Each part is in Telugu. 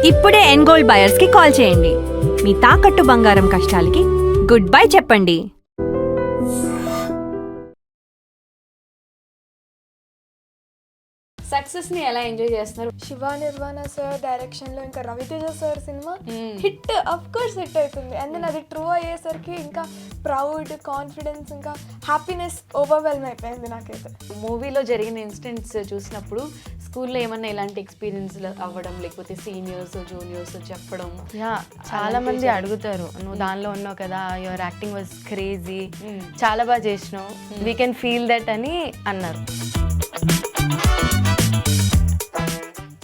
ఇప్పుడే ఎన్గోల్డ్ బయర్స్ కి కాల్ చేయండి. మీ తాకట్టు బంగారం కష్టాలకి గుడ్ బై చెప్పండి. సక్సెస్ ని ఎలా ఎంజాయ్ చేస్తున్నారు? శివ నిర్వాణ సార్ డైరెక్షన్ లో ఇంకా Ravi Teja sir cinema hit of course hit అవుతుంది. అండ్ దెన్ అది ట్రూ అయ్యేసరికి ఇంకా ప్రౌడ్, కాన్ఫిడెన్స్, ఇంకా హ్యాపీనెస్ ఓవర్వెల్మ్ అయిపోయింది నాకైతే. మూవీలో జరిగిన ఇన్సిడెంట్స్ చూసినప్పుడు స్కూల్లో ఏమన్నా ఇలాంటి ఎక్స్పీరియన్స్ అవ్వడం, లేకపోతే సీనియర్స్ జూనియర్స్ చెప్పడం? చాలా మంది అడుగుతారు, నువ్వు దానిలో ఉన్నావు కదా, యువర్ యాక్టింగ్ వాజ్ క్రేజీ, చాలా బాగా చేసినావు, వీ కెన్ ఫీల్ దట్ అని అన్నారు.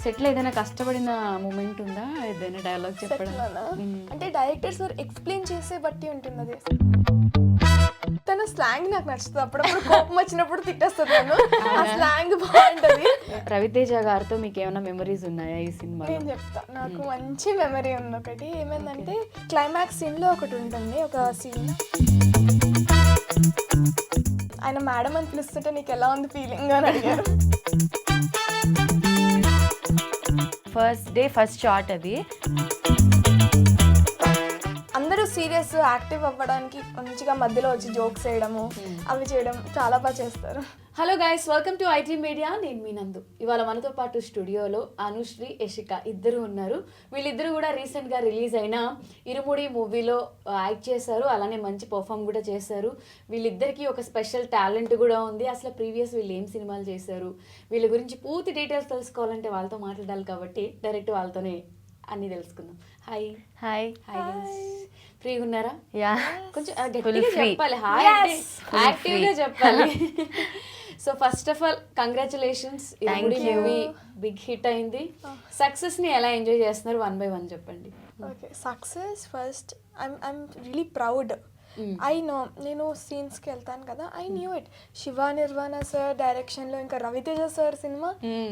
సెటిల్ ఏదైనా కష్టపడిన మూమెంట్ ఉందా? ఏదైనా డైలాగ్ చెప్పడం? అంటే డైరెక్టర్ సార్ ఎక్స్ప్లెయిన్ చేసే బట్టి ఉంటుంది అది. తన స్లాంగ్ నాకు నచ్చుతుంది. అప్పుడప్పుడు కోపం వచ్చినప్పుడు తిట్టేస్తుంది నన్ను. ఆ స్లాంగ్ బాగుంటది. రవితేజ గారితో మీకు ఏమైనా మెమరీస్ ఉన్నాయా ఈ సినిమా? నేను చెప్తా, నాకు మంచి మెమరీ ఉంది ఒకటి. ఏమైందంటే క్లైమాక్స్ సీన్ లో ఒకటి ఉంటుంది, ఒక సీన్ ఆయన మేడం అని పిలుస్తుంటే నీకు ఎలా ఉంది ఫీలింగ్ అని అడిగారు. ఫస్ట్ డే ఫస్ట్ షాట్ అది. అందరూ సీరియస్ యాక్టివ్ అవ్వడానికి మంచిగా మధ్యలో వచ్చి జోక్స్ వేయడము అవి చేయడం చాలా బాగా చేస్తారు. Hello guys, welcome to IT media. నేను మీ నందు. ఇవాళ మనతో పాటు స్టూడియోలో అనుశ్రీ, యశిక ఇద్దరు ఉన్నారు. వీళ్ళిద్దరు కూడా రీసెంట్గా రిలీజ్ అయిన ఇరుముడి మూవీలో యాక్ట్ చేశారు, అలానే మంచి పర్ఫామ్ కూడా చేశారు. వీళ్ళిద్దరికీ ఒక స్పెషల్ టాలెంట్ కూడా ఉంది. అసలు ప్రీవియస్ వీళ్ళు ఏం సినిమాలు చేశారు, వీళ్ళ గురించి పూర్తి డీటెయిల్స్ తెలుసుకోవాలంటే వాళ్ళతో మాట్లాడాలి కాబట్టి డైరెక్ట్ వాళ్ళతోనే అన్నీ తెలుసుకుందాం. హాయ్ హాయ్ హాయ్, ఫ్రీగా ఉన్నారా? యా, కొంచెం గట్టిగా చెప్పాలి, హాయ్ అంటే యాక్టివ్గా చెప్పాలి. So first of all congratulations, movie big hit అయింది. సక్సెస్ ని ఎలా ఎంజాయ్ చేస్తున్నారు? 1 by 1 చెప్పండి. Okay, success first I'm really proud. I know, నేను సీన్స్కి వెళ్తాను కదా, I knew it. Shiva Nirvana sir direction లో ఇంకా Ravi Teja sir cinema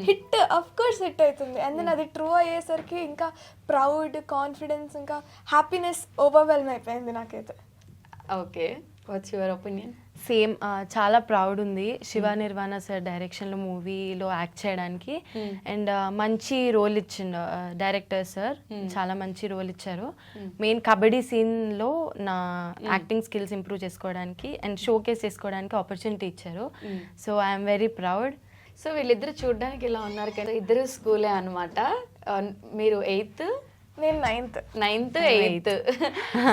hit of course hit అవుతుంది. అండ్ దెన్ అది ట్రూ అయ్యేసరికి ఇంకా ప్రౌడ్, కాన్ఫిడెన్స్, ఇంకా హ్యాపీనెస్ ఓవర్వెల్మ్ అయిపోయింది నాకైతే. Okay, what's your opinion? Same, చాలా ప్రౌడ్ ఉంది శివ నిర్వాణ సార్ డైరెక్షన్లో మూవీలో యాక్ట్ చేయడానికి. అండ్ మంచి రోల్ ఇచ్చిండు డైరెక్టర్ సార్, చాలా మంచి రోల్ ఇచ్చారు. మెయిన్ కబడ్డీ సీన్లో నా యాక్టింగ్ స్కిల్స్ ఇంప్రూవ్ చేసుకోవడానికి అండ్ షోకేస్ చేసుకోవడానికి ఆపర్చునిటీ ఇచ్చారు. So I'm very proud. So వీళ్ళిద్దరు చూడడానికి ఇలా ఉన్నారు కదా, ఇద్దరు స్కూలే అనమాట. మీరు 8th, నేను 9th, 8th.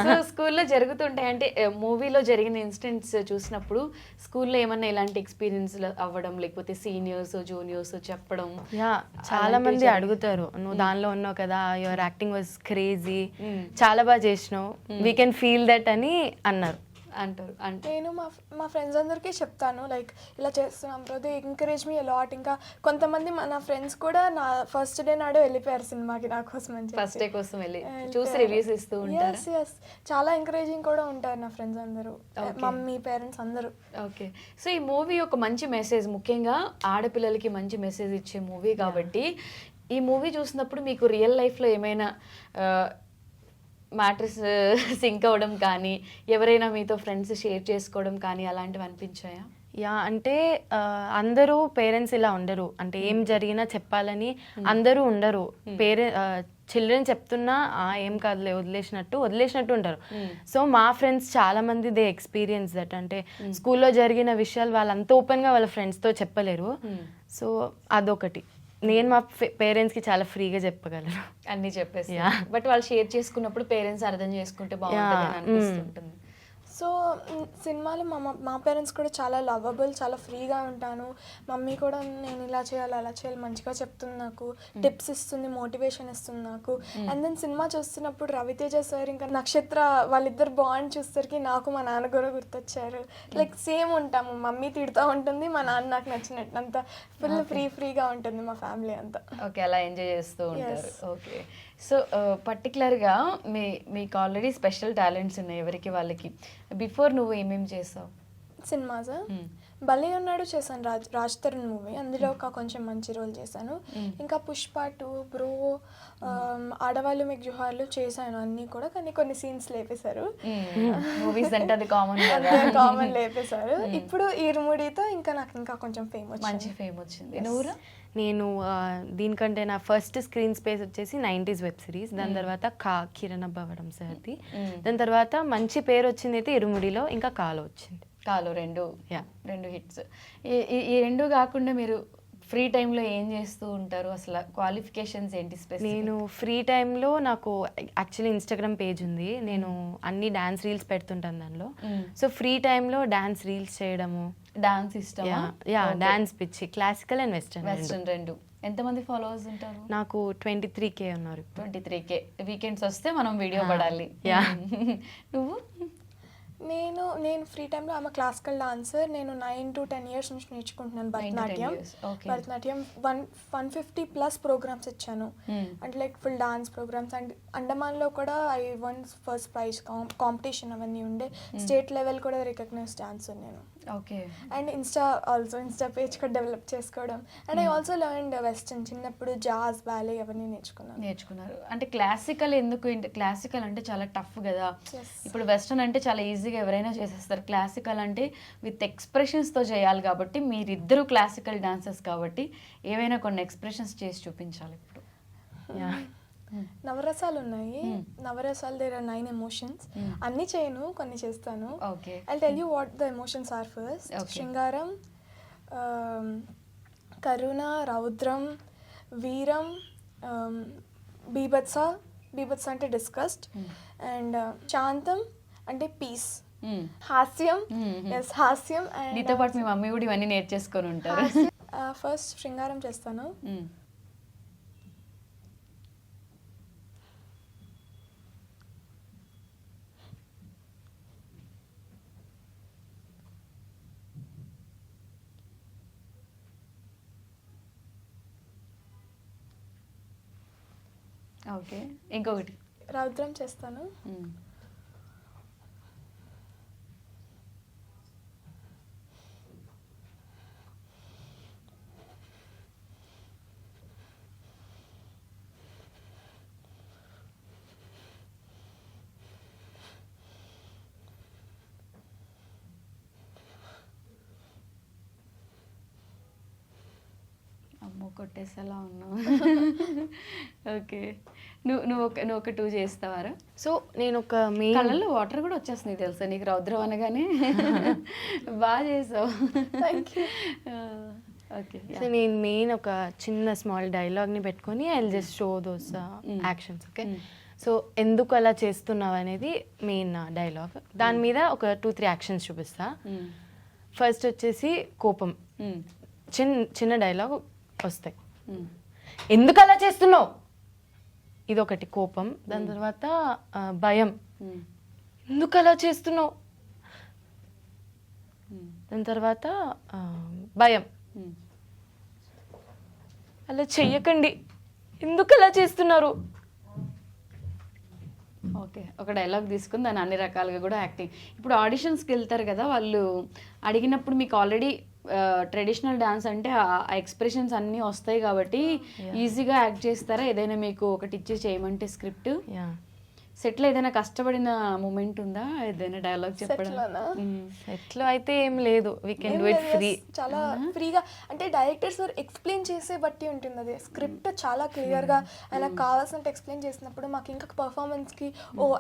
సో స్కూల్లో జరుగుతుంటాయి అంటే మూవీలో జరిగిన ఇన్సిడెంట్స్ చూసినప్పుడు స్కూల్లో ఏమన్నా ఇలాంటి ఎక్స్పీరియన్స్ అవ్వడం, లేకపోతే సీనియర్స్ జూనియర్స్ చెప్పడం? చాలా మంది అడుగుతారు, నువ్వు దానిలో ఉన్నావు కదా, యువర్ యాక్టింగ్ వాజ్ క్రేజీ, చాలా బాగా చేసినావు, వీ కెన్ ఫీల్ దట్ అని అన్నారు. అంటారు. అంటే నేను మా ఫ్రెండ్స్ అందరికీ చెప్తాను, లైక్ ఇలా చేస్తున్నాం bro, they encourage me a lot. ఇంకా కొంతమంది నా ఫ్రెండ్స్ కూడా నా ఫస్ట్ డే నాడు వెళ్ళిపోయారు సినిమాకి నా కోసం అని. ఫస్ట్ డే కోసం వెళ్ళి చూసి రివ్యూస్ ఇస్తూ ఉంటారు. ఎస్, చాలా ఎంకరేజింగ్ కూడా ఉంటారు నా ఫ్రెండ్స్ అందరూ, మమ్మీ పేరెంట్స్ అందరూ. ఓకే, సో ఈ మూవీ ఒక మంచి మెసేజ్, ముఖ్యంగా ఆడపిల్లలకి మంచి మెసేజ్ ఇచ్చే మూవీ కాబట్టి ఈ మూవీ చూసినప్పుడు మీకు రియల్ లైఫ్లో ఏమైనా మ్యాటర్స్ సింక్ అవ్వడం కానీ, ఎవరైనా మీతో ఫ్రెండ్స్ షేర్ చేసుకోవడం కానీ అలాంటివి అనిపించాయా? అంటే అందరూ పేరెంట్స్ ఇలా ఉండరు, అంటే ఏం జరిగినా చెప్పాలని అందరూ ఉండరు. చిల్డ్రన్ చెప్తున్నా ఏం కాదులే వదిలేసినట్టు ఉంటారు. సో మా ఫ్రెండ్స్ చాలా మంది దే ఎక్స్పీరియన్స్ దట్, అంటే స్కూల్లో జరిగిన విషయాలు వాళ్ళు అంత ఓపెన్గా వాళ్ళ ఫ్రెండ్స్తో చెప్పలేరు. సో అదొకటి. నేను మా పేరెంట్స్కి చాలా ఫ్రీగా చెప్పగలను, అన్నీ చెప్పేసి. బట్ వాళ్ళు షేర్ చేసుకున్నప్పుడు పేరెంట్స్ అర్థం చేసుకుంటే బాగుంటుంది అనిపిస్తుంటుంది. సో సినిమాలో మా పేరెంట్స్ కూడా చాలా లవబుల్, చాలా ఫ్రీగా ఉంటాను. మమ్మీ కూడా నేను ఇలా చేయాలి అలా చేయాలి మంచిగా చెప్తుంది, నాకు టిప్స్ ఇస్తుంది, మోటివేషన్ ఇస్తుంది నాకు. అండ్ దెన్ సినిమా చూస్తున్నప్పుడు రవితేజ సార్ ఇంకా నక్షత్ర వాళ్ళిద్దరు బాండ్ చూసేసరికి నాకు మా నాన్న కూడా గుర్తొచ్చారు. లైక్ సేమ్ ఉంటాము, మమ్మీ తిడుతూ ఉంటుంది, మా నాన్న నాకు నచ్చినట్టు, అంతా ఫుల్ ఫ్రీగా ఉంటుంది మా ఫ్యామిలీ అంతా. ఓకే, అలా ఎంజాయ్ చేస్తూ ఉంటారు. ఓకే, సో పర్టికులర్గా మీకు ఆల్రెడీ స్పెషల్ టాలెంట్స్ ఉన్నాయి ఎవరికి వాళ్ళకి. బిఫోర్ నువ్వు ఏమేమి చేసావు? సినిమాస్ భలే ఉన్నాడు చేశాను, రాజ్ తరుణ్ మూవీ, అందులో ఒక కొంచెం మంచి రోల్ చేశాను. ఇంకా పుష్ప 2, బ్రో, ఆడవాళ్ళు మీకు జుహార్లు చేశాను అన్నీ కూడా, కానీ కొన్ని సీన్స్ లేపేశారు. మూవీస్ అంటే అది కామన్ కామన్ లేపేశారు. ఇప్పుడు ఇరుముడితో ఇంకా నాకు ఇంకా కొంచెం మంచి ఫేమ్ వచ్చింది. నువ్వురా? నేను దీనికంటే నా ఫస్ట్ స్క్రీన్ స్పేస్ వచ్చేసి 90s వెబ్ సిరీస్, దాని తర్వాత కిరణ్ అబ్బవడం సార్ది, దాని తర్వాత మంచి పేరు వచ్చింది అయితే ఇరుముడిలో, ఇంకా కాలో వచ్చింది. కాలు రెండు హిట్స్. ఈ రెండు కాకుండా మీరు ఫ్రీ టైంలో ఏం చేస్తూ ఉంటారు? అసలు క్వాలిఫికేషన్స్ ఏంటి స్పెసిఫిక్? నేను ఫ్రీ టైంలో నాకు యాక్చువల్లీ ఇన్స్టాగ్రామ్ పేజ్ ఉంది, నేను అన్ని డాన్స్ రీల్స్ పెడుతుంటాను దానిలో. సో ఫ్రీ టైంలో డాన్స్ రీల్స్ చేయడము. డాన్స్ ఇష్టం? డాన్స్ పిచ్చి, క్లాసికల్ అండ్ వెస్టర్న్ రెండు. ఎంతమంది ఫాలోవర్స్ ఉంటారు? నాకు 23K ఉన్నారు. 23K. వీకెండ్స్ వస్తే మనం వీడియో పడాలి. నువ్వు? నేను ఫ్రీ టైంలో ఆమె క్లాసికల్ డాన్సర్. నేను 9 to 10 years నుంచి నేర్చుకుంటున్నాను భరతనాట్యం. 150+ ప్రోగ్రామ్స్ ఇచ్చాను, అంటే like full dance programs. And అండమాన్లో కూడా I won first prize competition అవన్నీ ఉండే, స్టేట్ లెవెల్ కూడా రికగ్నైజ్ డాన్సర్ నేను. ఓకే. అండ్ ఇన్స్టా పేజ్ కూడా డెవలప్ చేసుకోవడం. And I also learn western, చిన్నప్పుడు జాజ్, బ్యాలే అవన్నీ నేర్చుకున్నారు. అంటే క్లాసికల్ ఎందుకు? క్లాసికల్ అంటే చాలా టఫ్ కదా, ఇప్పుడు వెస్టర్న్ అంటే చాలా ఈజీగా ఎవరైనా చేసేస్తారు. క్లాసికల్ అంటే విత్ ఎక్స్ప్రెషన్స్తో చేయాలి కాబట్టి, మీరిద్దరూ క్లాసికల్ డాన్సర్స్ కాబట్టి ఏవైనా కొన్ని ఎక్స్ప్రెషన్స్ చేసి చూపించాలి ఇప్పుడు. నవరసాలు ఉన్నాయి, నవరసాలు దేర్ ఆర్ 9 ఎమోషన్స్. అన్ని చేయను, కొన్ని చేస్తాను. I tell you what the emotions are first. శృంగారం, కరుణ, రౌద్రం, వీరం, బీభత్స అంటే డిస్కస్ట్, అండ్ శాంతం అంటే పీస్, హాస్యం, హాస్యం. అండ్ నీతో పాటు మీ మమ్మీ కూడా ఇవన్నీ నేర్చేసుకొని ఉంటారు. ఫస్ట్ శృంగారం చేస్తాను. ఓకే. ఇంకొకటి రౌద్రం చేస్తాను. అమ్మో కొట్టేసేలా ఉన్నావు. ఓకే. నువ్వు ఒక 2 చేస్తావారా? సో నేను ఒక మెయిన్, కళ్ళల్లో వాటర్ కూడా వచ్చేస్తుంది తెలుసా నీకు రౌద్రం అనగానే. బాగా చేసావు. ఓకే. సో నేను మెయిన్ ఒక చిన్న స్మాల్ డైలాగ్ని పెట్టుకొని I just show those actions. Okay. So ఎందుకు అలా చేస్తున్నావు అనేది మెయిన్ డైలాగ్. దాని మీద ఒక 2-3 యాక్షన్స్ చూపిస్తా. ఫస్ట్ వచ్చేసి కోపం, చిన్న డైలాగ్ వస్తాయి. ఎందుకు అలా చేస్తున్నావు, ఇదొకటి కోపం. దాని తర్వాత భయం, ఎందుకు అలా చేస్తున్నావు. దాని తర్వాత భయం, అలా చెయ్యకండి, ఎందుకు అలా చేస్తున్నారు. ఓకే. ఒక డైలాగ్ తీసుకుని దాన్ని అన్ని రకాలుగా కూడా యాక్టింగ్. ఇప్పుడు ఆడిషన్స్కి వెళ్తారు కదా, వాళ్ళు అడిగినప్పుడు మీకు ఆల్రెడీ ట్రెడిషనల్ డాన్స్ అంటే ఆ ఎక్స్ప్రెషన్స్ అన్నీ వస్తాయి కాబట్టి ఈజీగా యాక్ట్ చేస్తారా? ఏదైనా మీకు ఒకటి ఇచ్చి చేయమంటే స్క్రిప్ట్, సెట్లో ఏదైనా కష్టపడిన మూమెంట్ ఉందా? ఏదైనా డైలాగ్ చెప్పడం? సెట్లో అయితే ఏం లేదు, we can do it free, చాలా ఫ్రీగా. అంటే డైరెక్టర్స్ ఎక్స్ప్లెయిన్ చేసే బట్టి ఉంటుంది అది. స్క్రిప్ట్ చాలా క్లియర్గా ఆయనకు కావాల్సినట్టు ఎక్స్ప్లెయిన్ చేసినప్పుడు మాకు ఇంకా పర్ఫార్మెన్స్కి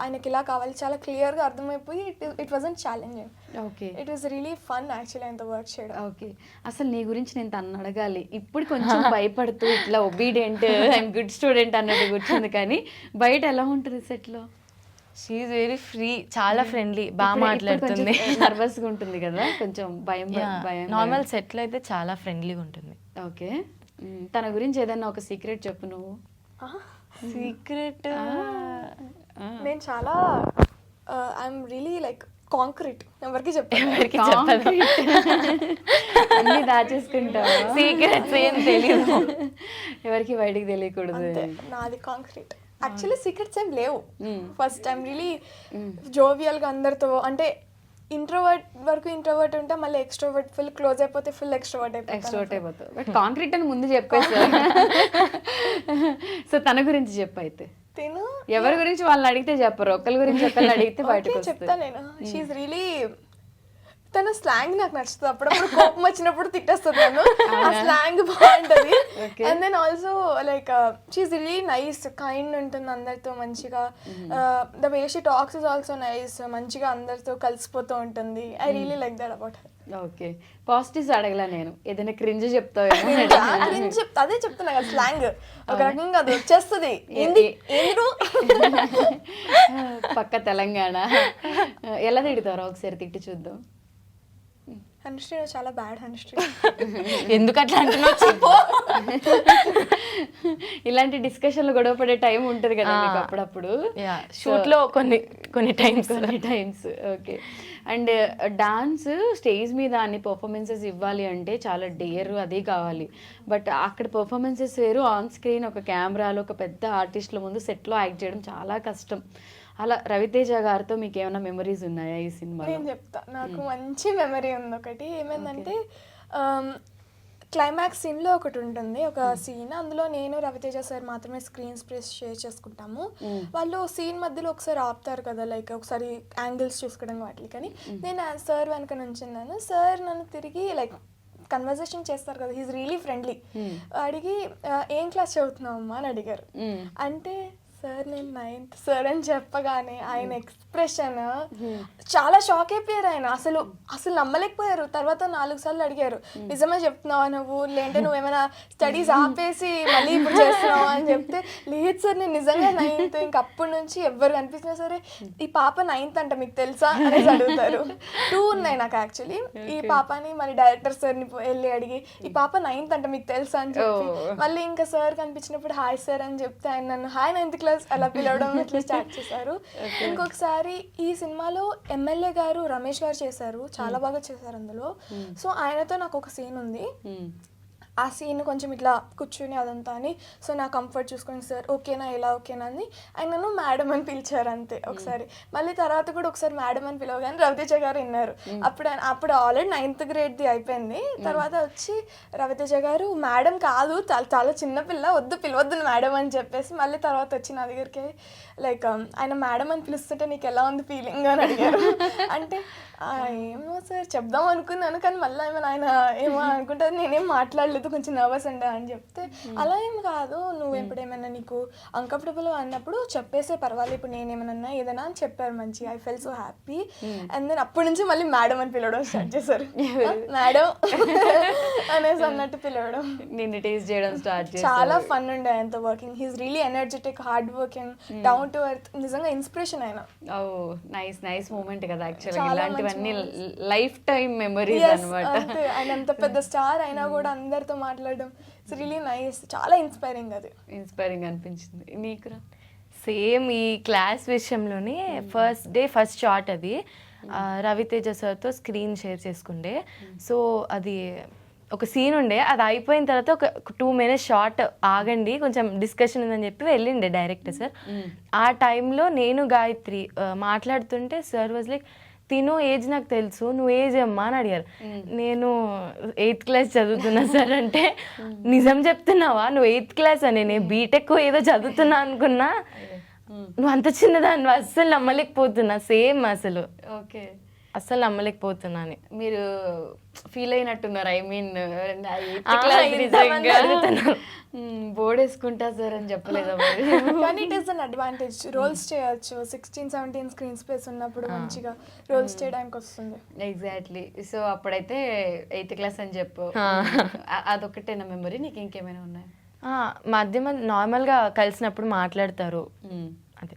ఆయనకి ఇలా కావాలి చాలా క్లియర్గా అర్థమైపోయి it wasn't challenging. Okay. It was really fun actually అంత వర్క్ చేయడం. ఓకే. అసలు నీ గురించి నేను తను అడగాలి, ఇప్పుడు కొంచెం భయపడుతూ ఇట్లా ఒబీడియంట్, ఐఎమ్ గుడ్ స్టూడెంట్ అన్నట్టు కూర్చుంది, కానీ బయట ఎలా ఉంటుంది సెట్లో? షీ ఈజ్ వెరీ ఫ్రీ, చాలా ఫ్రెండ్లీ, బాగా మాట్లాడుతుంది. నర్వస్గా ఉంటుంది కదా, కొంచెం భయం. నార్మల్ సెట్లో అయితే చాలా ఫ్రెండ్లీగా ఉంటుంది. ఓకే. తన గురించి ఏదైనా ఒక సీక్రెట్ చెప్పు నువ్వు. సీక్రెట్, నేను చాలా ఐఎమ్ రియలీ లైక్ కాంక్రీట్, ఎవరికి చెప్పాను, అన్ని దాచేసుకుంటావు, సీక్రెట్స్ ఏం తెలియదు, ఎవరికి బయటికి తెలియకూడదు. నాది కాంక్రీట్. యాక్చువల్లీ సీక్రెట్స్ ఏం లేవు. ఫస్ట్ ఐమ్ రియలీ జోవియల్గా అందరితో, అంటే ఇంట్రోవర్ట్ వరకు ఇంట్రోవర్ట్ ఉంటా, మళ్ళీ ఎక్స్ట్రోవర్ట్ ఫుల్ క్లోజ్ అయిపోతే ఫుల్ ఎక్స్ట్రోవర్ట్ ఎక్స్ట్రోవర్ట్ అయిపోతావు. బట్ కాంక్రీట్ అని ముందు చెప్పేసా. సో తన గురించి చెప్పు అయితే. తిను ఎవరి గురించి వాళ్ళని అడిగితే చెప్పరు, ఒకరి గురించి ఒకరిని అడిగితే బయటకు చెప్తా నేను. షీఈ్ రియలీ, తన స్లాంగ్ నాకు నచ్చుతుంది. అప్పుడప్పుడు కోపం వచ్చినప్పుడు తిట్టేస్తుంది నన్ను, ఆ స్లాంగ్ బాగుంటది. And then also like she really nice, kind ఉంటుంది అందరితో మంచిగా. The way she talks is also nice, మంచిగా అందరితో కలిసిపోతూ ఉంటుంది. I really like that about her. Okay, positives అడగలా నేను, ఏదైనా క్రింజ్ చెప్తావు. అదే చెప్తున్నా కదా, స్లాంగ్ ఒక రకంగా అది వచ్చేస్తుంది. పక్క తెలంగాణ. ఎలా తిడతారో ఒకసారి తిట్టి చూద్దాం. అనుశ్రీ చాలా బ్యాడ్ అనుశ్రీ. ఎందుకు అట్లా అంటున్నావు చెప్పు. ఇలాంటి డిస్కషన్లు గొడవ పడే టైం ఉంటుంది కదా మీకు అప్పుడప్పుడు. షూట్ లో కొన్ని times. Okay. And dance stage మీద అన్ని పర్ఫార్మెన్సెస్ ఇవ్వాలి అంటే చాలా డేర్ అది కావాలి. బట్ అక్కడ పర్ఫార్మెన్సెస్ వేరు, ఆన్ స్క్రీన్ ఒక కెమెరాలో ఒక పెద్ద ఆర్టిస్ట్ల ముందు సెట్లో యాక్ట్ చేయడం చాలా కష్టం. అలా రవితేజ గారితో మీకు ఏమైనా మెమరీస్ ఉన్నాయా ఈ సినిమా? నేను చెప్తా, నాకు మంచి మెమరీ ఉంది ఒకటి. ఏమైందంటే క్లైమాక్స్ సీన్లో ఒకటి ఉంటుంది, ఒక సీన్. అందులో నేను రవితేజ సార్ మాత్రమే స్క్రీన్ స్పేస్ షేర్ చేసుకుంటాము. వాళ్ళు సీన్ మధ్యలో ఒకసారి ఆపుతారు కదా, లైక్ ఒకసారి యాంగిల్స్ చూసుకోవడం వాటికి. కానీ నేను సార్ వెనక నుంచున్నాను. సార్ నన్ను తిరిగి లైక్ కన్వర్జేషన్ చేస్తారు కదా, హీస్ రియలీ ఫ్రెండ్లీ. అడిగి ఏం క్లాస్ చదువుతున్నావు అమ్మా అని అడిగారు. అంటే సార్ నేను 9th సార్ అని చెప్పగానే ఆయన ఎక్స్ప్రెషన్ చాలా షాక్ అయిపోయారు. ఆయన అసలు నమ్మలేకపోయారు. తర్వాత 4 సార్లు అడిగారు, నిజమే చెప్తున్నావా నువ్వు, లేదంటే నువ్వేమైనా స్టడీస్ ఆపేసి మళ్ళీ ఇప్పుడు చేస్తున్నావా అని చెప్తే, లేదు సార్ నేను నిజంగా 9th. ఇంక అప్పటి నుంచి ఎవరు కనిపించినా సరే ఈ పాప 9th అంట మీకు తెలుసా అనేసి అడుగుతారు. 2 ఉన్నాయి నాకు యాక్చువల్లీ. ఈ పాపని మళ్ళీ డైరెక్టర్ సార్ని వెళ్ళి అడిగి, ఈ పాప 9th అంట మీకు తెలుసా అని చెప్పి, మళ్ళీ ఇంకా సార్ కనిపించినప్పుడు హాయ్ సార్ అని చెప్తే ఆయన నన్ను హాయ్ 9th క్లాస్ అలా పిలవడం ఇట్లా స్టార్ట్ చేశారు. ఇంకొకసారి ఈ సినిమాలో ఎమ్మెల్యే గారు రమేష్ గారు చేశారు, చాలా బాగా చేశారు అందులో. సో ఆయనతో నాకు ఒక సీన్ ఉంది. ఆ సీన్ కొంచెం ఇట్లా కూర్చుని అదంతా అని, సో నా కంఫర్ట్ చూసుకొని సార్ ఓకేనా ఎలా ఓకేనా అని ఆయన నన్ను మేడం అని పిలిచారు అంతే ఒకసారి. మళ్ళీ తర్వాత కూడా ఒకసారి మేడం అని పిలవగానే రవితేజ గారు విన్నారు. అప్పుడు ఆల్రెడీ 9th గ్రేడ్ది అయిపోయింది. తర్వాత వచ్చి రవితేజ గారు మేడం కాదు, చాలా చిన్నపిల్ల, పిలవద్దు మేడం అని చెప్పేసి మళ్ళీ తర్వాత వచ్చి నా దగ్గరికి లైక్ ఆయన మేడం అని పిలుస్తుంటే నీకు ఎలా ఉంది ఫీలింగ్ అని అడిగారు. అంటే ఏమో సార్ చెప్దాం అనుకున్నాను, కానీ మళ్ళీ ఏమైనా ఆయన ఏమో అనుకుంటారు, నేనేం మాట్లాడలేదు, కొంచెం నర్వస్ ఉండే అని చెప్తే, అలా ఏం కాదు, నువ్వు ఎప్పుడేమైనా నీకు అన్కంఫర్టబుల్ అన్నప్పుడు చెప్పేసే పర్వాలేదు, ఇప్పుడు నేనేమన్నా ఏదైనా అని చెప్పారు మంచిగా. I fell so happy. And then అప్పటి నుంచి మళ్ళీ మేడం అని పిలవడం స్టార్ట్ చేశారు. మేడం అనేసి అన్నట్టు పిలవడం, నిన్ను టేస్ట్ చేయడం స్టార్ట్ చేశారు. చాలా ఫన్ ఉండే ఆయనతో working. He's really energetic, hard working, down to earth, నిజంగా ఇన్స్పిరేషన్ ఆయన. ఓ నైస్ మూమెంట్ కదా యాక్చువల్గా. ఇలాంటివన్నీ లైఫ్ టైం మెమరీస్ అన్నమాట. ఆయన అంత పెద్ద స్టార్ అయినా కూడా అందరితో మాట్లాడడం ఇట్స్ రియలీ నైస్, చాలా ఇన్స్పైరింగ్. అది ఇన్స్పైరింగ్ అనిపించింది నీకు? సేమ్ ఈ క్లాస్ విషయంలోనే ఫస్ట్ డే ఫస్ట్ షాట్ అది రవితేజ సార్తో స్క్రీన్ షేర్ చేసుకుండే. సో అది ఒక సీన్ ఉండే, అది అయిపోయిన తర్వాత ఒక 2 minutes షార్ట్ ఆగండి కొంచెం డిస్కషన్ ఉందని చెప్పి వెళ్ళిండే డైరెక్టర్ సార్. ఆ టైంలో నేను గాయత్రి మాట్లాడుతుంటే సార్ వాజ్ లైక్, తిను ఏజ్ నాకు తెలుసు, నువ్వు ఏజ్ అమ్మా అని అడిగారు. నేను 8th క్లాస్ చదువుతున్నా సార్ అంటే, నిజం చెప్తున్నావా నువ్వు 8th క్లాస్ అని? నేను బీటెక్ ఏదో చదువుతున్నా అనుకున్నా, నువ్వు అంత చిన్నదాన్ని అస్సలు నమ్మలేకపోతున్నా. సేమ్ అసలు ఓకే, అస్సలు నమ్మలేకపోతున్నాను. మీరు ఫీల్ అయినట్టున్నారు. ఐ మీన్ బోర్డ్ వేసుకుంటా సార్ అని చెప్పలేదా? కానీ it is an advantage, roles చేయొచ్చు. 16-17 స్క్రీన్ స్పేస్ ఉన్నప్పుడు మంచిగా రోల్స్ చేయడానికి వస్తుంది. ఎగ్జాక్ట్లీ. సో అప్పుడైతే 8th క్లాస్ అని చెప్పు, అదొకటేనా మెమరీ? నీకు ఇంకేమైనా ఉన్నాయి? మధ్య నార్మల్గా కలిసినప్పుడు మాట్లాడతారు అదే.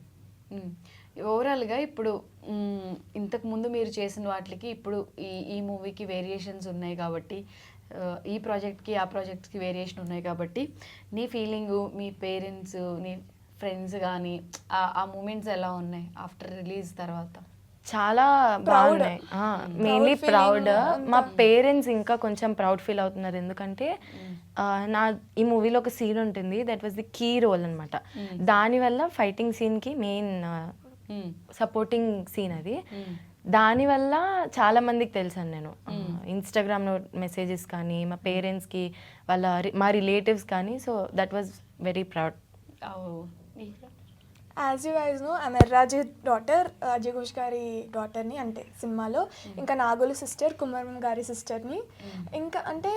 ఓవరాల్గా ఇప్పుడు ఇంతకు ముందు మీరు చేసిన వాటికి ఇప్పుడు ఈ మూవీకి వేరియేషన్స్ ఉన్నాయి కాబట్టి, ఈ ప్రాజెక్ట్కి ఆ ప్రాజెక్ట్కి వేరియేషన్ ఉన్నాయి కాబట్టి, నీ ఫీలింగు, మీ పేరెంట్స్, నీ ఫ్రెండ్స్ కానీ ఆ మూమెంట్స్ ఎలా ఉన్నాయి ఆఫ్టర్ రిలీజ్ తర్వాత? చాలా బాగున్నాయి. Mainly proud. మా పేరెంట్స్ ఇంకా కొంచెం ప్రౌడ్ ఫీల్ అవుతున్నారు. ఎందుకంటే నా ఈ మూవీలో ఒక సీన్ ఉంటుంది, that was the key role అనమాట. దానివల్ల ఫైటింగ్ సీన్కి మెయిన్ సపోర్టింగ్ సీన్ అది. దానివల్ల చాలా మందికి తెలుసాను నేను. ఇన్స్టాగ్రామ్లో మెసేజెస్ కానీ మా పేరెంట్స్కి మా రిలేటివ్స్ కానీ. So that was very proud. As you guys know I'm Erraji daughter, Ajay Ghosh గారి డాటర్ని అంటే సినిమాలో. ఇంకా నాగులు సిస్టర్, కుమరం గారి సిస్టర్ని. ఇంకా అంటే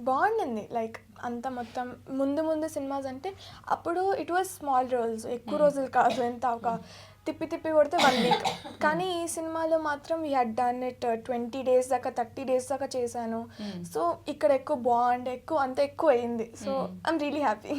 బాగుండింది లైక్ అంత మొత్తం. ముందు సినిమాస్ అంటే అప్పుడు ఇట్ వాజ్ స్మాల్ రోల్స్, ఎక్కువ రోజులు కాదు, ఎంత ఒక తిప్పి కొడితే 1 వీక్. కానీ ఈ సినిమాలో మాత్రం we had done it 20 days దాకా 30 days దాకా చేశాను. సో ఇక్కడ ఎక్కువ బాండ్ అంత ఎక్కువ అయింది. So I'm really happy.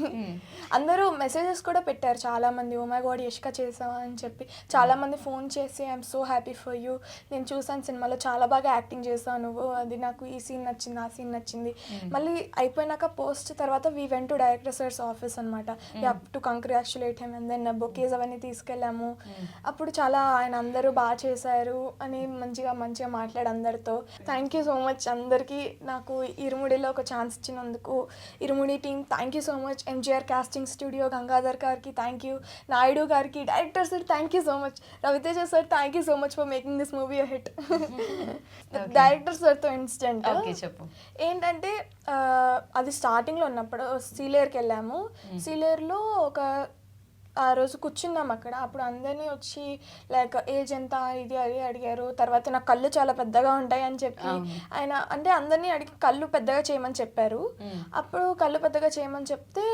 అందరూ మెసేజెస్ కూడా పెట్టారు చాలామంది, ఓ మై గాడ్ యష్క చేసావా అని చెప్పి. చాలామంది ఫోన్ చేసి I'm so happy for you, నేను చూసాను సినిమాలో చాలా బాగా యాక్టింగ్ చేసావు నువ్వు, అది నాకు ఈ సీన్ నచ్చింది, ఆ సీన్ నచ్చింది. మళ్ళీ అయిపోయినాక పోస్ట్ తర్వాత we went to director sir's office అనమాట, we have to congratulate him and then bouquets అవన్నీ తీసుకెళ్ళాము. అప్పుడు చాలా ఆయన అందరూ బాగా చేశారు అని మంచిగా మాట్లాడు అందరితో. థ్యాంక్ యూ సో మచ్ అందరికీ, నాకు ఇరుముడిలో ఒక ఛాన్స్ ఇచ్చినందుకు Irumudi team thank you so much. MGR casting studio Gangadhar గారికి థ్యాంక్ యూ, నాయుడు గారికి, director sir thank you so much, Raviteja sir thank you so much for making this movie a hit. Director సార్తో ఇన్సిడెంట్ ఏంటంటే అది స్టార్టింగ్లో ఉన్నప్పుడు సీలేరుకి వెళ్ళాము. సీలేరులో ఒక ఆ రోజు కూర్చున్నాం అక్కడ. అప్పుడు అందరినీ వచ్చి లైక్ ఏజ్ ఎంత ఇది అది అడిగారు. తర్వాత నా కళ్ళు చాలా పెద్దగా ఉంటాయి అని చెప్పి ఆయన అంటే అందరినీ అడిగి కళ్ళు పెద్దగా చేయమని చెప్పారు. అప్పుడు కళ్ళు పెద్దగా చేయమని చెప్తే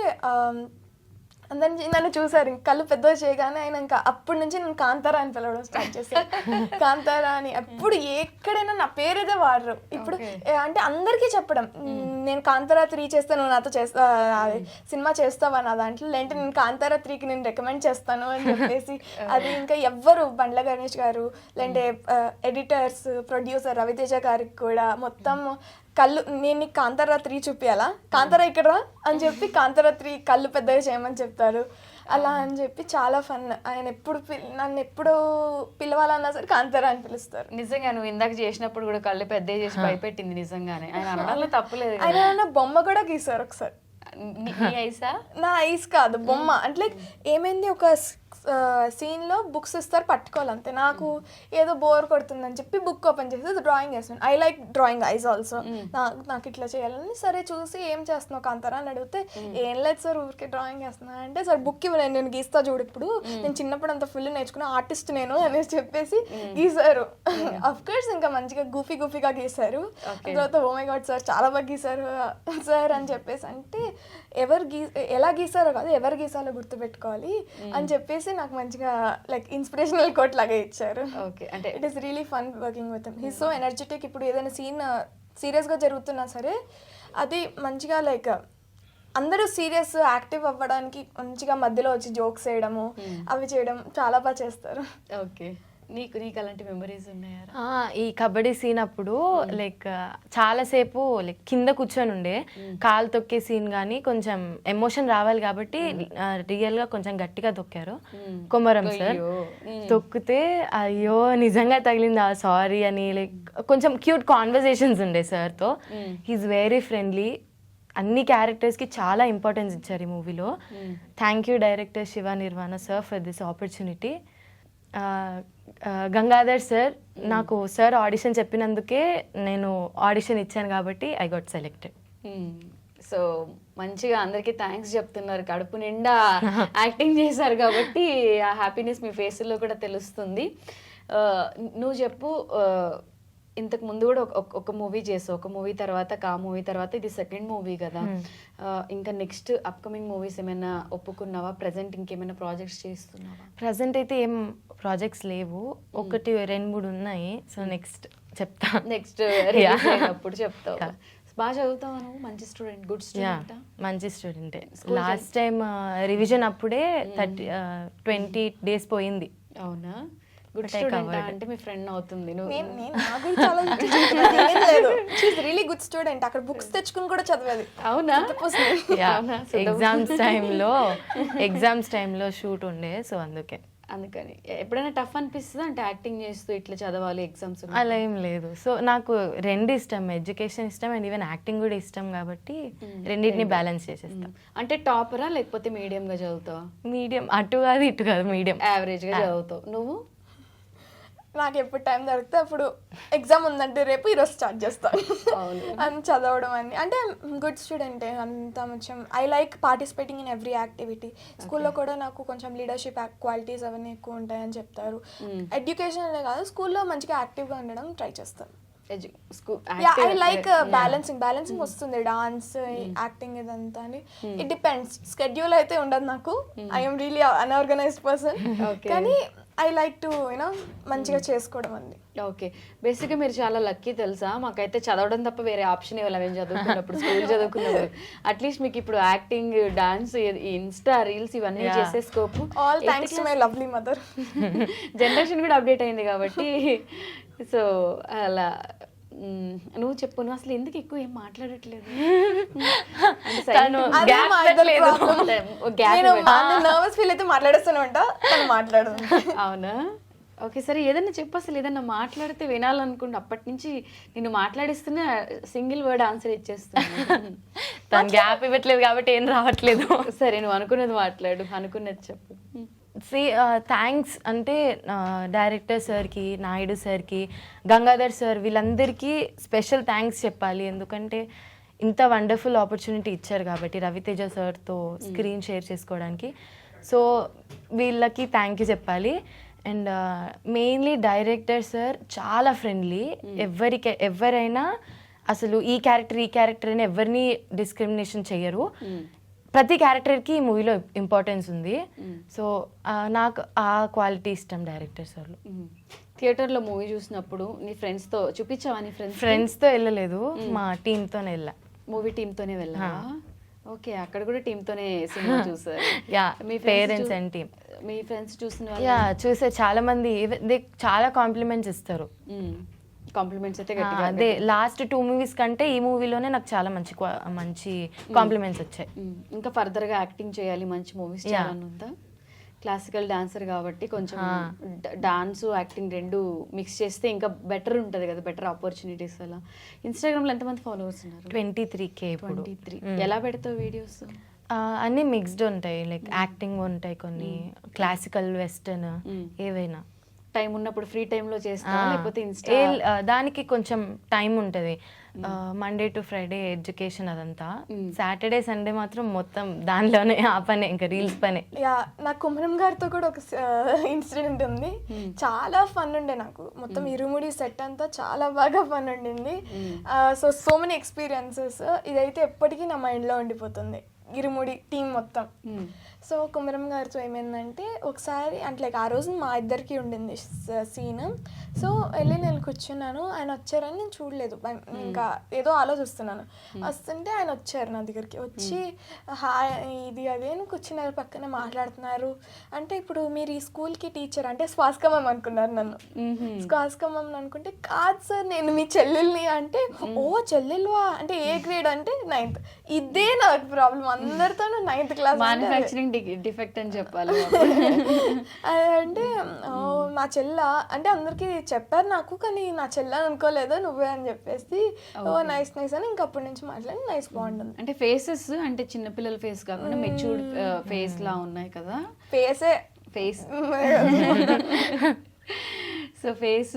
అందరినీ నన్ను చూసారు. కళ్ళు పెద్దగా చేయగానే ఆయన ఇంకా అప్పటి నుంచి నేను కాంతారా అని పిలవడం స్టార్ట్ చేశాను. కాంతారా అని ఎప్పుడు ఎక్కడైనా నా పేరేదే వాడరు. ఇప్పుడు అంటే అందరికీ చెప్పడం, నేను కాంతారా 3 చేస్తాను, నువ్వు నాతో సినిమా చేస్తావా నా దాంట్లో, లేదంటే నేను కాంతారా 3కి నేను రికమెండ్ చేస్తాను అని చెప్పేసి. అది ఇంకా ఎవ్వరు బండ్ల గణేష్ గారు, లేదంటే ఎడిటర్స్, ప్రొడ్యూసర్ రవితేజ గారికి కూడా మొత్తం కళ్ళు నేను నీకు కాంతారా 3 చూపించాలా, కాంతారా ఇక్కడ అని చెప్పి కాంతారా 3 కళ్ళు పెద్దగా చేయమని చెప్తారు. అలా అని చెప్పి చాలా ఫన్. ఆయన నన్ను ఎప్పుడు పిలవాలన్నా సరే కాంతారా అని పిలుస్తారు. నిజంగా నువ్వు ఇందాక చేసినప్పుడు కూడా కళ్ళు పెద్ద చేసి భయపెట్టింది నిజంగానే. ఆయన అనడంలో తప్పులేదు. ఆయన బొమ్మ కూడా గీసారు ఒకసారి. నా ఐస్ కాదు బొమ్మ. అంటే లైక్ ఏమైంది, ఒక సీన్లో బుక్స్ ఇస్తారు పట్టుకోవాలంతే. నాకు ఏదో బోర్ కొడుతుందని చెప్పి బుక్ ఓపెన్ చేసి డ్రాయింగ్ వేస్తాను. I like drawing eyes also. నాకు ఇట్లా చేయాలని సరే చూసి ఏం చేస్తున్నావు కాంతారా అని అడిగితే ఏం లేదు సార్ ఊరికే డ్రాయింగ్ వేస్తున్నా అంటే, సార్ బుక్ ఇవ్వలేదు నేను గీస్తా చూడు, ఇప్పుడు నేను చిన్నప్పుడు అంత ఫుల్ నేర్చుకున్న ఆర్టిస్ట్ నేను అనేసి చెప్పేసి గీసారు. అఫ్ కోర్స్ ఇంకా మంచిగా గూఫీగా గీసారు. తర్వాత ఓ మై గాడ్ సార్ చాలా బాగా గీసారు సార్ అని చెప్పేసి అంటే, ఎలా గీసారో కాదు ఎవరు గీసారో గుర్తుపెట్టుకోవాలి అని చెప్పేసి నాకు మంచిగా లైక్ ఇన్స్పిరేషనల్ కోట్ లాగా ఇచ్చారు. ఓకే, అంటే it is really fun working with him. He's so energetic. ఇప్పుడు ఏదైనా సీన్ సీరియస్గా జరుగుతున్నా సరే అది మంచిగా లైక్ అందరూ సీరియస్ యాక్టివ్ అవ్వడానికి మంచిగా మధ్యలో వచ్చి జోక్స్ వేయడము అవి చేయడం చాలా బాగా చేస్తారు. ఓకే, నీకు అలాంటి మెమరీస్ ఉన్నాయా? ఈ కబడ్డీ సీన్ అప్పుడు లైక్ చాలాసేపు లైక్ కింద కూర్చొని ఉండే, కాలు తొక్కే సీన్ కానీ కొంచెం ఎమోషన్ రావాలి కాబట్టి రియల్గా కొంచెం గట్టిగా తొక్కారు కొమరం సార్. తొక్కితే అయ్యో నిజంగా తగిలిందా సారీ అని లైక్ కొంచెం క్యూట్ కాన్వర్జేషన్స్ ఉండే సార్తో. He's very friendly. అన్ని క్యారెక్టర్స్కి చాలా ఇంపార్టెన్స్ ఇచ్చారు ఈ మూవీలో. Thank you director Shiva Nirvana sir for this opportunity. Gangadhar sir, నాకు సార్ ఆడిషన్ చెప్పినందుకే నేను ఆడిషన్ ఇచ్చాను కాబట్టి ఐ గాట్ సెలెక్టెడ్. సో మంచిగా అందరికీ థ్యాంక్స్ చెప్తున్నారు, కడుపు నిండా యాక్టింగ్ చేశారు కాబట్టి ఆ హ్యాపీనెస్ మీ ఫేస్లో కూడా తెలుస్తుంది. నువ్వు చెప్పు, ఇంతకు ముందు కూడా ఒక మూవీ చేసావు, ఒక మూవీ తర్వాత కా మూవీ తర్వాత ఇది 2nd మూవీ కదా. ఇంకా నెక్స్ట్ అప్కమింగ్ మూవీస్ ఏమైనా ఒప్పుకున్నావా? ప్రజెంట్ ఇంకేమైనా ప్రాజెక్ట్స్ చేస్తున్నావా? ప్రజెంట్ అయితే ఏం ప్రాజెక్ట్స్ లేవు, 1-2-3 ఉన్నాయి. సో నెక్స్ట్ చెప్తా, నెక్స్ట్ అప్పుడు చెప్తావు. బాగా చదువుతావా నువ్వు? మంచి స్టూడెంట్, గుడ్ స్టూడెంట్? మంచి స్టూడెంటే. లాస్ట్ టైం రివిజన్ అప్పుడే 20 days పోయింది. అవునా? గుడ్ స్టూడెంట్ అంటే మీ ఫ్రెండ్ అవుతుంది. Really good student. అక్కడ బుక్స్ తెచ్చుకుని కూడా చదివేది. అవునా? ఎగ్జామ్స్ టైంలో షూట్ ఉండే, సో అందుకని ఎప్పుడైనా టఫ్ అనిపిస్తుందా అంటే యాక్టింగ్ చేస్తూ ఇట్లా చదవాలి ఎగ్జామ్స్? అలా ఏం లేదు. సో నాకు 2 ఇష్టం, ఎడ్యుకేషన్ ఇష్టం అండ్ ఈవెన్ యాక్టింగ్ కూడా ఇష్టం కాబట్టి రెండింటిని బ్యాలెన్స్ చేసేస్తాం. అంటే టాపరా లేకపోతే మీడియంగా చదువుతావా? మీడియం, అటు కాదు ఇటు కాదు, మీడియం, యావరేజ్గా చదువుతావు. నువ్వు? నాకు ఎప్పుడు టైం దొరికితే అప్పుడు ఎగ్జామ్ ఉందంటే రేపు ఈరోజు స్టార్ట్ చేస్తాను అని చదవడం అని. అంటే గుడ్ స్టూడెంటే అంత కొంచెం I like participating in every activity. స్కూల్లో కూడా నాకు కొంచెం లీడర్షిప్ క్వాలిటీస్ అవన్నీ ఎక్కువ ఉంటాయని చెప్తారు. ఎడ్యుకేషన్ అనే కాదు, స్కూల్లో మంచిగా యాక్టివ్గా ఉండడం ట్రై చేస్తాను. ఐ లైక్ బ్యాలెన్సింగ్ వస్తుంది డాన్స్ యాక్టింగ్ ఇదంతా అని. ఇట్ డిపెండ్స్, స్కెడ్యూల్ అయితే ఉండదు నాకు. ఐఎమ్ రియలీ అన్ఆర్గనైజ్డ్ పర్సన్, కానీ ఐ లైక్ టు యూనో మంచిగా చేసుకోవడం అండి. ఓకే, బేసిక్గా మీరు చాలా లక్కీ తెలుసా. మాకైతే చదవడం తప్ప వేరే ఆప్షన్ ఇవ్వాలి మేము చదువుకున్నప్పుడు, స్కూల్ చదువుకున్నప్పుడు. అట్లీస్ట్ మీకు ఇప్పుడు యాక్టింగ్, డాన్స్, ఇన్స్టా రీల్స్ ఇవన్నీ చేసే scope. All thanks to my lovely mother. Generation కూడా అప్డేట్ అయింది కాబట్టి. సో అలా నువ్వు చెప్పు, నువ్వు అసలు ఎందుకు ఎక్కువ ఏం మాట్లాడట్లేదు? నర్వస్ ఫీల్ అయితే మాట్లాడేస్తూనే ఉంటా, మాట్లాడదు. అవునా? ఓకే, సరే ఏదన్నా చెప్పు. అసలు ఏదన్నా మాట్లాడితే వినాలనుకుంటే అప్పటి నుంచి నేను మాట్లాడిస్తున్నా సింగిల్ వర్డ్ ఆన్సర్ ఇచ్చేస్తాను. తను గ్యాప్ ఇవ్వట్లేదు కాబట్టి ఏం రావట్లేదు. సరే నువ్వు అనుకున్నది మాట్లాడు, అనుకున్నది చెప్పు. థ్యాంక్స్ అంటే డైరెక్టర్ సార్కి, నాయుడు సార్కి, గంగాధర్ సార్, వీళ్ళందరికీ స్పెషల్ థ్యాంక్స్ చెప్పాలి. ఎందుకంటే ఇంత వండర్ఫుల్ ఆపర్చునిటీ ఇచ్చారు కాబట్టి రవితేజ సార్తో స్క్రీన్ షేర్ చేసుకోవడానికి. సో వీళ్ళకి థ్యాంక్ యూ చెప్పాలి. అండ్ మెయిన్లీ డైరెక్టర్ సార్ చాలా ఫ్రెండ్లీ. ఎవరైనా అసలు ఈ క్యారెక్టర్ అని ఎవరిని డిస్క్రిమినేషన్ చెయ్యరు. ప్రతి క్యారెక్టర్కి ఈ మూవీలో ఇంపార్టెన్స్ ఉంది. సో నాకు ఆ క్వాలిటీ ఇష్టం డైరెక్టర్ సార్లో. థియేటర్లో మూవీ చూసినప్పుడు నీ ఫ్రెండ్స్తో చూపించావా? నీ ఫ్రెండ్స్తో వెళ్ళలేదు, మా టీంతోనే వెళ్ళా. మూవీ టీంతోనే వెళ్ళా? ఓకే, అక్కడ కూడా టీంతోనే సినిమా చూసారు? Yeah, me parents and team. Me friends చూసిన యా చూసే చాలా మంది చాలా కాంప్లిమెంట్స్ ఇస్తారు. కాంప్లిమెంట్స్ అయితే అదే లాస్ట్ 2 మూవీస్ కంటే ఈ మూవీలోనే నాకు చాలా మంచి కాంప్లిమెంట్స్ వచ్చాయి. ఇంకా ఫర్దర్ గా యాక్టింగ్ చేయాలి, మంచి మూవీస్ చేయాలని ఉందా? క్లాసికల్ డాన్సర్ కాబట్టి కొంచెం డాన్స్ యాక్టింగ్ రెండు మిక్స్ చేస్తే ఇంకా బెటర్ ఉంటుంది కదా, బెటర్ ఆపర్చునిటీస్. అలా ఇన్స్టాగ్రామ్ లో ఎంతమంది ఫాలోవర్స్ ఉన్నారు? 23K ఇప్పుడు. 23. ఎలా పెడతావు వీడియోస్? అన్నీ మిక్స్డ్ ఉంటాయి, లైక్ యాక్టింగ్ ఉంటాయి, కొన్ని క్లాసికల్, వెస్టర్న్, ఏవైనా. టైం ఉన్నప్పుడు ఫ్రీ టైంలో చేస్తా లేకపోతే దానికి కొంచెం టైం ఉంటుంది. మండే టు ఫ్రైడే ఎడ్యుకేషన్ అదంతా. సాటర్డే సండే మాత్రం మొత్తం దానిలోనే ఆ పనే, ఇంకా రీల్స్ పనే. యా, నాకు కుమరం గారితో కూడా ఒక ఇన్సిడెంట్ ఉంది. చాలా ఫన్ ఉండే నాకు. మొత్తం ఇరుముడి సెట్ అంతా చాలా బాగా ఫన్ ఉండింది. So many experiences. ఇదైతే ఎప్పటికీ నా మైండ్లో ఉండిపోతుంది, ఇరుముడి టీం మొత్తం. సో కుమరం గారితో ఏమైందంటే ఒకసారి అంటే లైక్ ఆ రోజు మా ఇద్దరికి ఉండింది సీన్. సో నేను కూర్చున్నాను, ఆయన వచ్చారని నేను చూడలేదు, ఇంకా ఏదో ఆలోచిస్తున్నాను. వస్తుంటే ఆయన వచ్చారు నా దగ్గరికి. వచ్చి హాయ్ ఇది అదే కూర్చున్నారు, పక్కన మాట్లాడుతున్నారు. అంటే ఇప్పుడు మీరు ఈ స్కూల్కి టీచర్ అంటే స్వాస్కమం అనుకున్నారు నన్ను. స్వాస్కమం అనుకుంటే కాదు సార్ నేను మీ చెల్లెల్ని అంటే, ఓ చెల్లెల్వా అంటే ఏ గ్రేడ్ అంటే 9th. ఇదే నాకు ప్రాబ్లం, అందరితోనూ 9th క్లాస్. మ్యానుఫ్యాక్చరింగ్ డిఫెక్ట్ అని చెప్పాలి. అంటే మా చెల్ల అంటే అందరికి చెప్పారు నాకు, కానీ నా చెల్ల అనుకోలేదు నువ్వే అని చెప్పేసి ఓ నైస్ నైస్ అని ఇంకప్పటి నుంచి మాట్లాడి నైస్ బాగుంటుంది. అంటే ఫేసెస్ అంటే చిన్నపిల్లల ఫేస్ కాకుండా మెచ్యూర్డ్ ఫేస్ లా ఉన్నాయి కదా. ఫేస్ సో ఫేస్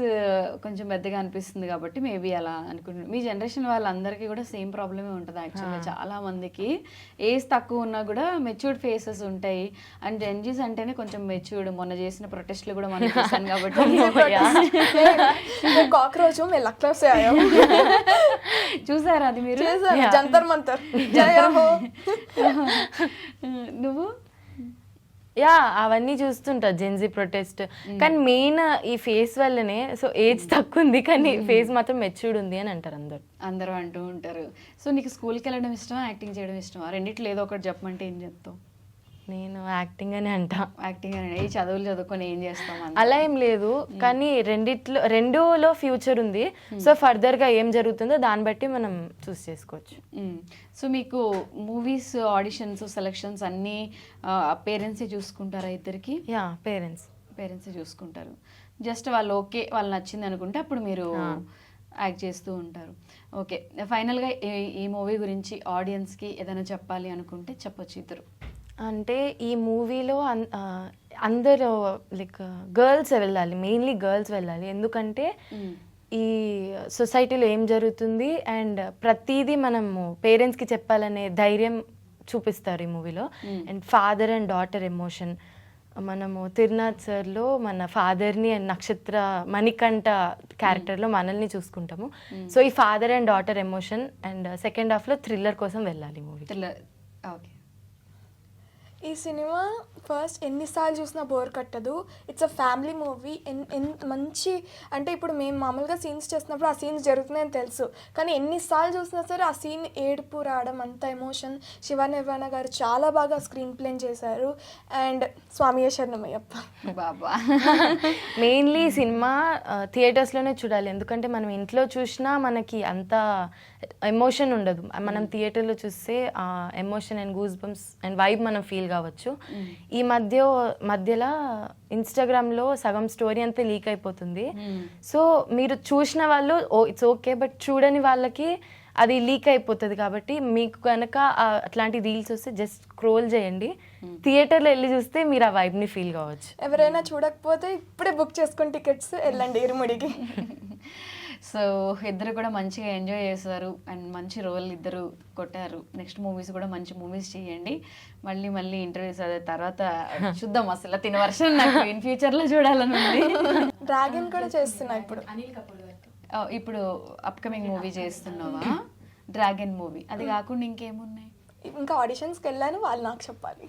కొంచెం పెద్దగా అనిపిస్తుంది కాబట్టి మేబీ అలా అనుకుంటున్నాను. మీ జనరేషన్ వాళ్ళందరికీ కూడా సేమ్ ప్రాబ్లమే ఉంటుంది యాక్చువల్గా. చాలా మందికి ఏజ్ తక్కువ ఉన్నా కూడా మెచ్యూర్డ్ ఫేసెస్ ఉంటాయి. అండ్ జెన్జీస్ అంటేనే కొంచెం మెచ్యూర్డ్. మొన్న చేసిన ప్రొటెస్ట్లు కూడా మనం చూసాను కాబట్టి. కాక్రోచ్ చూసారా అది మీరు? జంతర్ మంతర్. నువ్వు? యా, అవన్నీ చూస్తుంటా, జెన్జీ ప్రొటెస్ట్. కానీ మెయిన్ ఈ ఫేస్ వల్లనే. సో ఏజ్ తక్కువ ఉంది కానీ ఫేస్ మాత్రం మెచ్యూర్డ్ ఉంది అని అంటారు అందరూ అంటూ ఉంటారు. సో నీకు స్కూల్కి వెళ్ళడం ఇష్టమా, యాక్టింగ్ చేయడం ఇష్టమా? రెండిట్లో ఏదో ఒకటి చెప్పమంటే ఏం చెప్తావు? నేను యాక్టింగ్ అని అంటా. యాక్టింగ్ అని? ఈ చదువులు చదువుకొని ఏం చేస్తాం అలా ఏం లేదు, కానీ రెండులో ఫ్యూచర్ ఉంది. సో ఫర్దర్గా ఏం జరుగుతుందో దాన్ని బట్టి మనం చూస్ చేసుకోవచ్చు. సో మీకు మూవీస్ ఆడిషన్స్, సెలక్షన్స్ అన్నీ పేరెంట్సే చూసుకుంటారా ఇద్దరికి? యా, పేరెంట్సే చూసుకుంటారు. జస్ట్ వాళ్ళు ఓకే, వాళ్ళు నచ్చింది అనుకుంటే అప్పుడు మీరు యాక్ట్ చేస్తూ ఉంటారు. ఓకే, ఫైనల్గా ఈ మూవీ గురించి ఆడియన్స్కి ఏదైనా చెప్పాలి అనుకుంటే చెప్పొచ్చు ఇద్దరు. అంటే ఈ మూవీలో అందరూ లైక్ గర్ల్స్ వెళ్ళాలి, మెయిన్లీ గర్ల్స్ వెళ్ళాలి. ఎందుకంటే ఈ సొసైటీలో ఏం జరుగుతుంది అండ్ ప్రతిదీ మనము పేరెంట్స్కి చెప్పాలనే ధైర్యం చూపిస్తారు ఈ మూవీలో. And father and daughter emotion, మనము తిరునాథ్ సార్లో మన ఫాదర్ని అండ్ నక్షత్ర మణికంఠ క్యారెక్టర్లో మనల్ని చూసుకుంటాము. సో ఈ father and daughter emotion and second హాఫ్లో థ్రిల్లర్ కోసం వెళ్ళాలి మూవీ. ఓకే. ఈ సినిమా ఫస్ట్ ఎన్నిసార్లు చూసినా బోర్ కట్టదు. It's a family movie. మంచి అంటే ఇప్పుడు మేము మామూలుగా సీన్స్ చేస్తున్నప్పుడు ఆ సీన్స్ జరుగుతున్నాయని తెలుసు, కానీ ఎన్నిసార్లు చూసినా సరే ఆ సీన్ ఏడుపు రావడం, అంత ఎమోషన్. శివ నిర్వాణ గారు చాలా బాగా స్క్రీన్ ప్లే చేశారు. అండ్ స్వామియే శరణమయ్యప్ప బాబా. మెయిన్లీ సినిమా థియేటర్స్లోనే చూడాలి, ఎందుకంటే మనం ఇంట్లో చూసినా మనకి అంత ఎమోషన్ ఉండదు. మనం థియేటర్లో చూస్తే ఆ emotion and goose bumps and vibe మనం ఫీల్ కావచ్చు. ఈ మధ్యలో ఇన్స్టాగ్రామ్లో సగం స్టోరీ అంతా లీక్ అయిపోతుంది. సో మీరు చూసిన వాళ్ళు ఇట్స్ ఓకే, బట్ చూడని వాళ్ళకి అది లీక్ అయిపోతుంది. కాబట్టి మీకు కనుక అట్లాంటి రీల్స్ వస్తే జస్ట్ స్క్రోల్ చేయండి, థియేటర్లో వెళ్ళి చూస్తే మీరు ఆ వైబ్ని ఫీల్ కావచ్చు. ఎవరైనా చూడకపోతే ఇప్పుడే బుక్ చేసుకుని టికెట్స్ వెళ్ళండి ఇరుముడికి. సో ఇద్దరు కూడా మంచిగా ఎంజాయ్ చేశారు అండ్ మంచి రోల్ ఇద్దరు కొట్టారు. నెక్స్ట్ మూవీస్ కూడా మంచి మూవీస్ చేయండి. మళ్ళీ ఇంటర్వ్యూస్ అదే తర్వాత చూద్దాం. అసలు తిన వర్షం నాకు ఇన్ ఫ్యూచర్లో చూడాలని ఉంది. డ్రాగన్ కూడా చేస్తున్నా ఇప్పుడు. ఇప్పుడు అప్కమింగ్ మూవీ చేస్తున్నావా? Dragon movie. అది కాకుండా ఇంకేమున్నాయి? ఇంకా ఆడిషన్స్కి వెళ్ళాను, వాళ్ళు నాకు చెప్పాలి.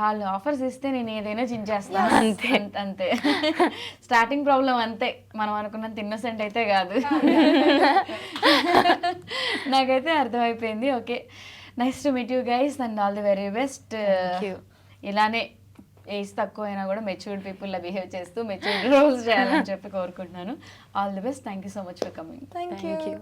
వాళ్ళు ఆఫర్స్ ఇస్తే నేను ఏదైనా చించేస్తాను. అంతే. స్టార్టింగ్ ప్రాబ్లం అంతే. మనం అనుకున్నంత ఇన్నోసెంట్ అయితే కాదు. నాకైతే అర్థమైపోయింది. Okay, nice to meet you guys and all the very best. ఇలానే ఏజ్ తక్కువ అయినా కూడా మెచ్యూర్డ్ పీపుల్లా బిహేవ్ చేస్తూ మెచ్యూర్డ్ రోల్స్ చేయాలని చెప్పి కోరుకుంటున్నాను. All the best. Thank you so much for coming. Thank you.